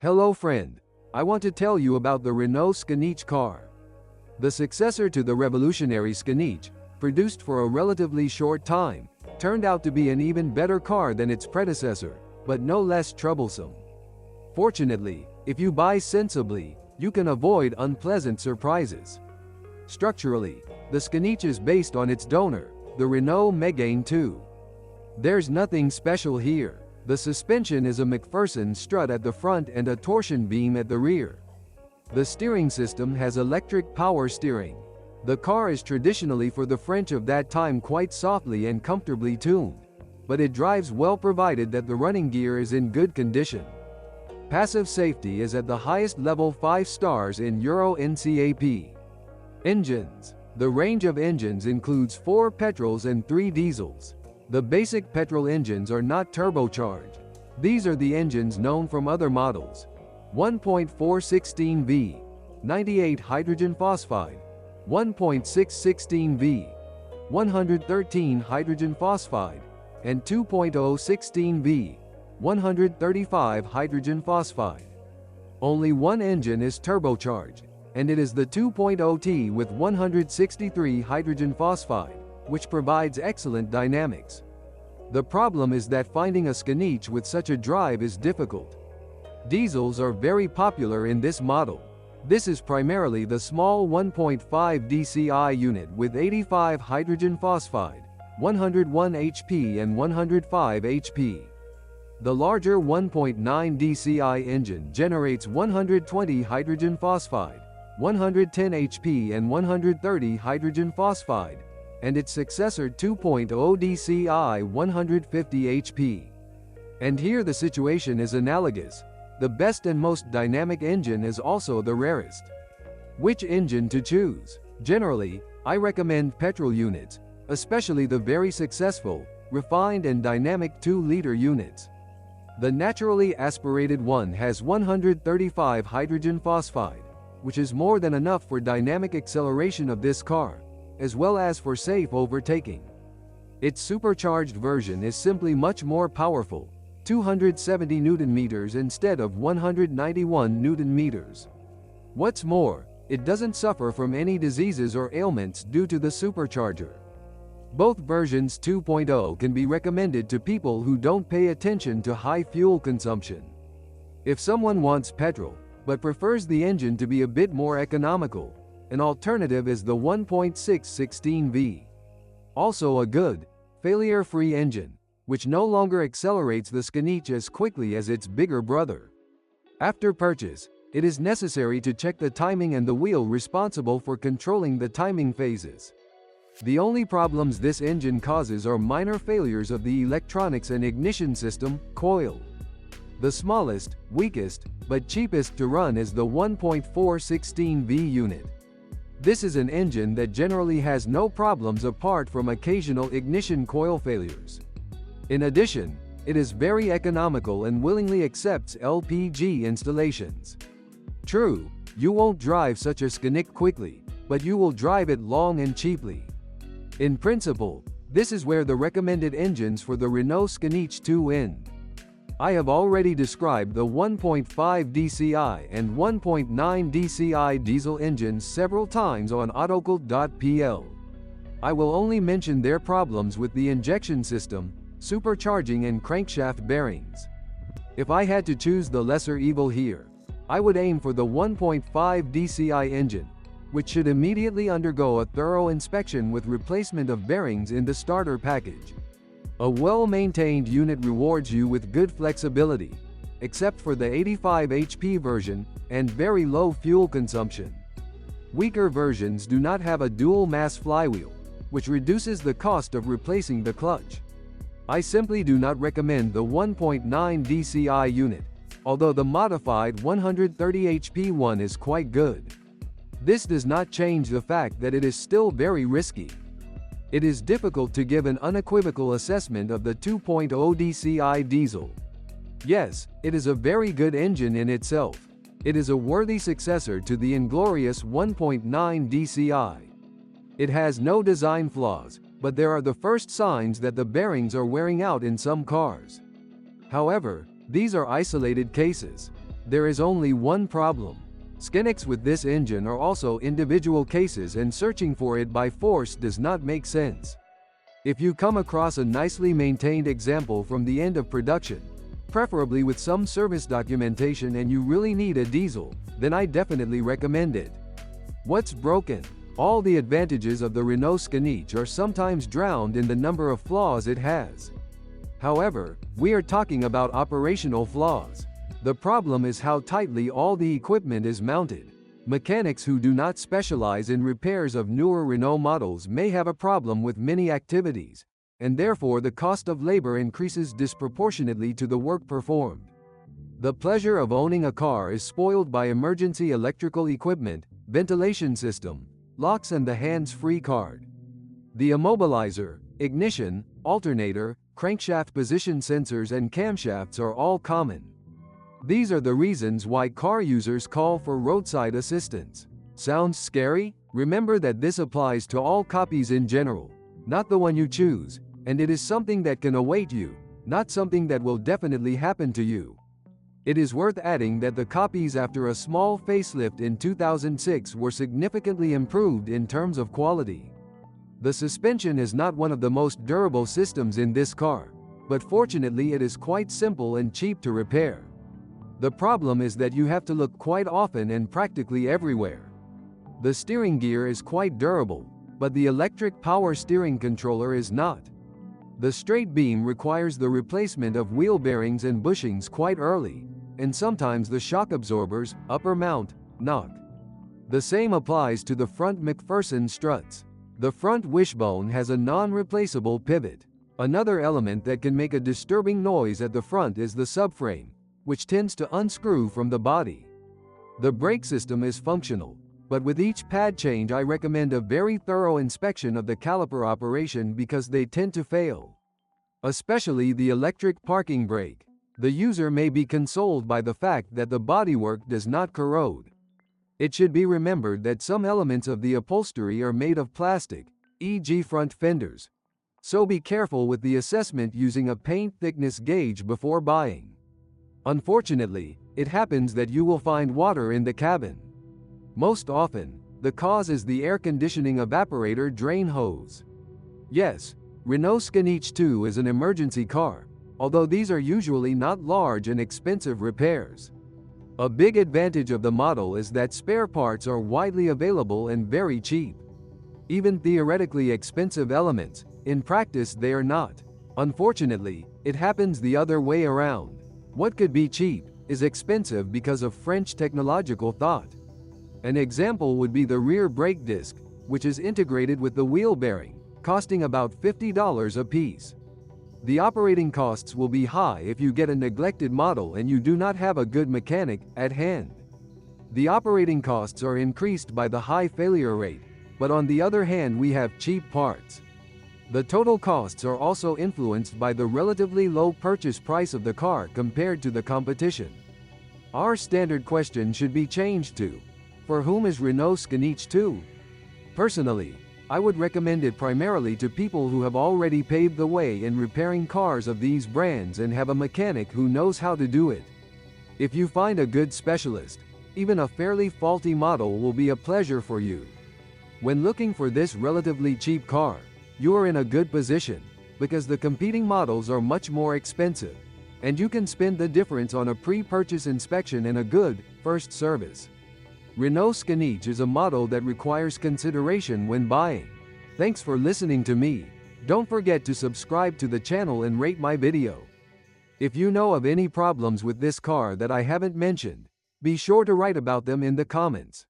Hello friend, I want to tell you about the Renault Scenic car. The successor to the revolutionary Scenic, produced for a relatively short time, turned out to be an even better car than its predecessor, but no less troublesome. Fortunately, if you buy sensibly, you can avoid unpleasant surprises. Structurally, the Scenic is based on its donor, the Renault Scenic II. There's nothing special here. The suspension is a McPherson strut at the front and a torsion beam at the rear. The steering system has electric power steering. The car is traditionally for the French of that time quite softly and comfortably tuned, but it drives well provided that the running gear is in good condition. Passive safety is at the highest level, 5 stars in Euro NCAP. Engines. The range of engines includes 4 petrols and 3 diesels. The basic petrol engines are not turbocharged. These are the engines known from other models. 1.416V, 98 hydrogen phosphide, 1.616V, 113 hydrogen phosphide, and 2.016V, 135 hydrogen phosphide. Only one engine is turbocharged, and it is the 2.0T with 163 hydrogen phosphide, which provides excellent dynamics. The problem is that finding a Scenic with such a drive is difficult. Diesels are very popular in this model. This is primarily the small 1.5 DCI unit with 85 hydrogen phosphide, 101 HP and 105 HP. The larger 1.9 DCI engine generates 120 hydrogen phosphide, 110 HP and 130 hydrogen phosphide, and its successor 2.0 DCI 150 HP. And here the situation is analogous. The best and most dynamic engine is also the rarest. Which engine to choose? Generally, I recommend petrol units, especially the very successful, refined and dynamic 2-liter units. The naturally aspirated one has 135 hydrogen phosphide, which is more than enough for dynamic acceleration of this car, as well as for safe overtaking. Its supercharged version is simply much more powerful, 270 Nm instead of 191 Nm. What's more, it doesn't suffer from any diseases or ailments due to the supercharger. Both versions 2.0 can be recommended to people who don't pay attention to high fuel consumption. If someone wants petrol, but prefers the engine to be a bit more economical, an alternative is the 1.616V. Also a good, failure-free engine, which no longer accelerates the Scenic as quickly as its bigger brother. After purchase, it is necessary to check the timing and the wheel responsible for controlling the timing phases. The only problems this engine causes are minor failures of the electronics and ignition system, coil. The smallest, weakest, but cheapest to run is the 1.416V unit. This is an engine that generally has no problems apart from occasional ignition coil failures. In addition, it is very economical and willingly accepts LPG installations. True, you won't drive such a Scenic quickly, but you will drive it long and cheaply. In principle, this is where the recommended engines for the Renault Scenic II end. I have already described the 1.5 DCI and 1.9 DCI diesel engines several times on autocult.pl. I will only mention their problems with the injection system, supercharging and crankshaft bearings. If I had to choose the lesser evil here, I would aim for the 1.5 DCI engine, which should immediately undergo a thorough inspection with replacement of bearings in the starter package. A well-maintained unit rewards you with good flexibility, except for the 85 HP version, and very low fuel consumption. Weaker versions do not have a dual-mass flywheel, which reduces the cost of replacing the clutch. I simply do not recommend the 1.9 DCI unit, although the modified 130 HP one is quite good. This does not change the fact that it is still very risky. It is difficult to give an unequivocal assessment of the 2.0 DCI diesel. Yes, it is a very good engine in itself. It is a worthy successor to the inglorious 1.9 DCI. It has no design flaws, but there are the first signs that the bearings are wearing out in some cars. However, these are isolated cases. There is only one problem. Scenics with this engine are also individual cases, and searching for it by force does not make sense. If you come across a nicely maintained example from the end of production, preferably with some service documentation, and you really need a diesel, then I definitely recommend it. What's broken? All the advantages of the Renault Scenic are sometimes drowned in the number of flaws it has. However, we are talking about operational flaws. The problem is how tightly all the equipment is mounted. Mechanics who do not specialize in repairs of newer Renault models may have a problem with many activities, and therefore the cost of labor increases disproportionately to the work performed. The pleasure of owning a car is spoiled by emergency electrical equipment, ventilation system, locks, and the hands-free card. The immobilizer, ignition, alternator, crankshaft position sensors, and camshafts are all common. These are the reasons why car users call for roadside assistance. Sounds scary? Remember that this applies to all copies in general, not the one you choose, and it is something that can await you, not something that will definitely happen to you. It is worth adding that the copies after a small facelift in 2006 were significantly improved in terms of quality. The suspension is not one of the most durable systems in this car, but fortunately it is quite simple and cheap to repair. The problem is that you have to look quite often and practically everywhere. The steering gear is quite durable, but the electric power steering controller is not. The straight beam requires the replacement of wheel bearings and bushings quite early, and sometimes the shock absorbers, upper mount, knock. The same applies to the front McPherson struts. The front wishbone has a non-replaceable pivot. Another element that can make a disturbing noise at the front is the subframe, which tends to unscrew from the body. The brake system is functional, but with each pad change I recommend a very thorough inspection of the caliper operation because they tend to fail. Especially the electric parking brake. The user may be consoled by the fact that the bodywork does not corrode. It should be remembered that some elements of the upholstery are made of plastic, e.g. front fenders. So be careful with the assessment using a paint thickness gauge before buying. Unfortunately, it happens that you will find water in the cabin. Most often, the cause is the air conditioning evaporator drain hose. Yes, Renault Scenic II is an emergency car, although these are usually not large and expensive repairs. A big advantage of the model is that spare parts are widely available and very cheap. Even theoretically expensive elements, in practice they are not. Unfortunately, it happens the other way around. What could be cheap is expensive because of French technological thought. An example would be the rear brake disc, which is integrated with the wheel bearing, costing about $50 a piece. The operating costs will be high if you get a neglected model and you do not have a good mechanic at hand. The operating costs are increased by the high failure rate, but on the other hand we have cheap parts. The total costs are also influenced by the relatively low purchase price of the car compared to the competition. Our standard question should be changed to, for whom is Renault Scenic II? Personally, I would recommend it primarily to people who have already paved the way in repairing cars of these brands and have a mechanic who knows how to do it. If you find a good specialist, even a fairly faulty model will be a pleasure for you. When looking for this relatively cheap car, you are in a good position, because the competing models are much more expensive, and you can spend the difference on a pre-purchase inspection and a good, first service. Renault Scenic is a model that requires consideration when buying. Thanks for listening to me. Don't forget to subscribe to the channel and rate my video. If you know of any problems with this car that I haven't mentioned, be sure to write about them in the comments.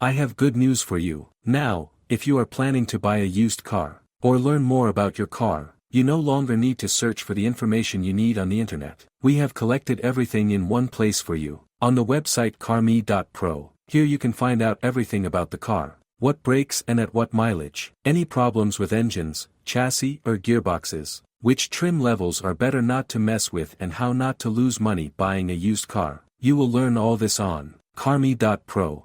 I have good news for you. Now, if you are planning to buy a used car, or learn more about your car, you no longer need to search for the information you need on the internet. We have collected everything in one place for you, on the website carme.pro. Here you can find out everything about the car, what brakes and at what mileage, any problems with engines, chassis or gearboxes, which trim levels are better not to mess with, and how not to lose money buying a used car. You will learn all this on carme.pro.